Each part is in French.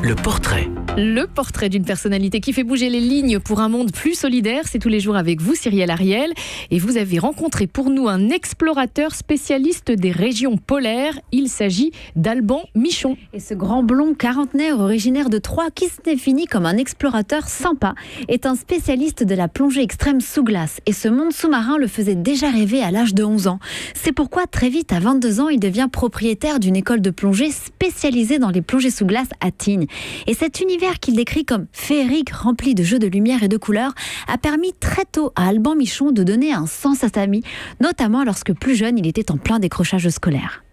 Le portrait. Le portrait d'une personnalité qui fait bouger les lignes pour un monde plus solidaire. C'est tous les jours avec vous, Cyrielle Ariel. Et vous avez rencontré pour nous un explorateur spécialiste des régions polaires. Il s'agit d'Alban Michon. Et ce grand blond quarantenaire originaire de Troyes, qui se définit comme un explorateur sympa, est un spécialiste de la plongée extrême sous glace. Et ce monde sous-marin le faisait déjà rêver à l'âge de 11 ans. C'est pourquoi très vite, à 22 ans, il devient propriétaire d'une école de plongée spécialisée dans les plongées sous glace à Tignes. Et cet univers qu'il décrit comme féerique, rempli de jeux de lumière et de couleurs, a permis très tôt à Alban Michon de donner un sens à sa vie, notamment lorsque plus jeune, il était en plein décrochage scolaire.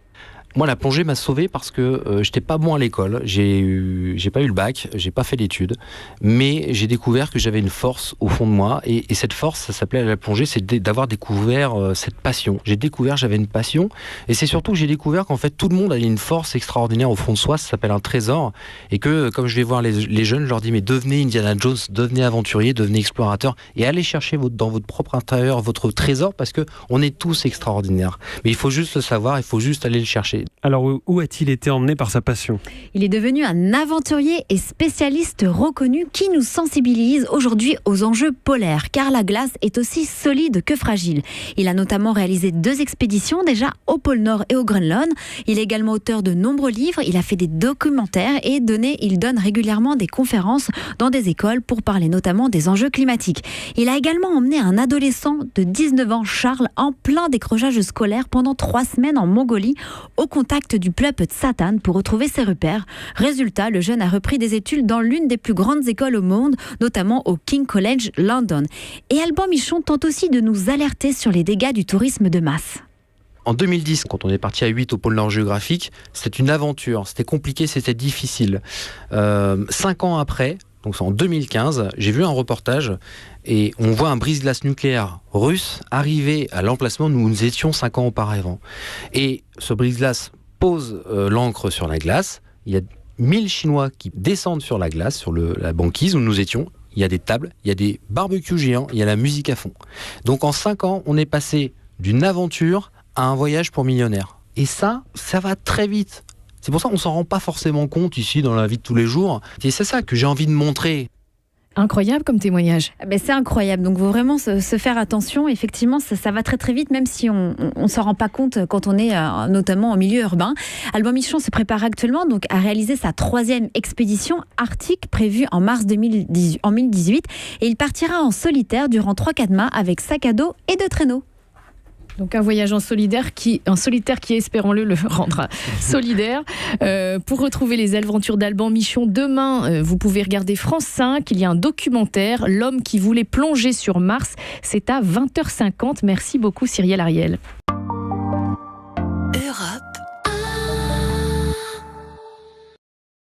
Moi, la plongée m'a sauvé parce que j'étais pas bon à l'école. J'ai pas eu le bac, j'ai pas fait d'études, mais j'ai découvert que j'avais une force au fond de moi. Et cette force, ça s'appelait la plongée, c'est d'avoir découvert cette passion. J'ai découvert j'avais une passion, et c'est surtout que j'ai découvert qu'en fait tout le monde avait une force extraordinaire au fond de soi. Ça s'appelle un trésor, et que comme je vais voir les jeunes, je leur dis mais devenez Indiana Jones, devenez aventurier, devenez explorateur, et allez chercher dans votre propre intérieur votre trésor, parce que on est tous extraordinaires. Mais il faut juste le savoir, il faut juste aller le chercher. Alors, où a-t-il été emmené par sa passion ? Il est devenu un aventurier et spécialiste reconnu qui nous sensibilise aujourd'hui aux enjeux polaires, car la glace est aussi solide que fragile. Il a notamment réalisé 2 expéditions déjà au pôle Nord et au Groenland. Il est également auteur de nombreux livres, il a fait des documentaires et il donne régulièrement des conférences dans des écoles pour parler notamment des enjeux climatiques. Il a également emmené un adolescent de 19 ans, Charles, en plein décrochage scolaire pendant 3 semaines en Mongolie, au contact du peuple de Satan pour retrouver ses repères. Résultat, le jeune a repris des études dans l'une des plus grandes écoles au monde, notamment au King College London. Et Alban Michon tente aussi de nous alerter sur les dégâts du tourisme de masse. En 2010, quand on est parti à 8 au pôle Nord géographique, c'était une aventure, c'était compliqué, c'était difficile. 5 ans après, donc en 2015, j'ai vu un reportage et on voit un brise-glace nucléaire russe arriver à l'emplacement où nous étions 5 ans auparavant. Et ce brise-glace pose l'ancre sur la glace. Il y a 1000 Chinois qui descendent sur la glace, sur la banquise où nous étions. Il y a des tables, il y a des barbecues géants, il y a la musique à fond. Donc en 5 ans, on est passé d'une aventure à un voyage pour millionnaires. Et ça va très vite. C'est pour ça qu'on ne s'en rend pas forcément compte ici dans la vie de tous les jours. Et c'est ça que j'ai envie de montrer. Incroyable comme témoignage. C'est incroyable, donc il faut vraiment se faire attention. Effectivement, ça va très très vite, même si on ne s'en rend pas compte quand on est notamment en milieu urbain. Alban Michon se prépare actuellement donc à réaliser sa 3e expédition arctique prévue en mars 2018, et il partira en solitaire durant 3-4 mois avec sac à dos et 2 traîneaux. Donc un voyage en solitaire qui, espérons-le, le rendra solidaire. Pour retrouver les aventures d'Alban Michon, demain, vous pouvez regarder France 5. Il y a un documentaire, L'homme qui voulait plonger sur Mars. C'est à 20h50. Merci beaucoup, Cyrielle Ariel. Europe.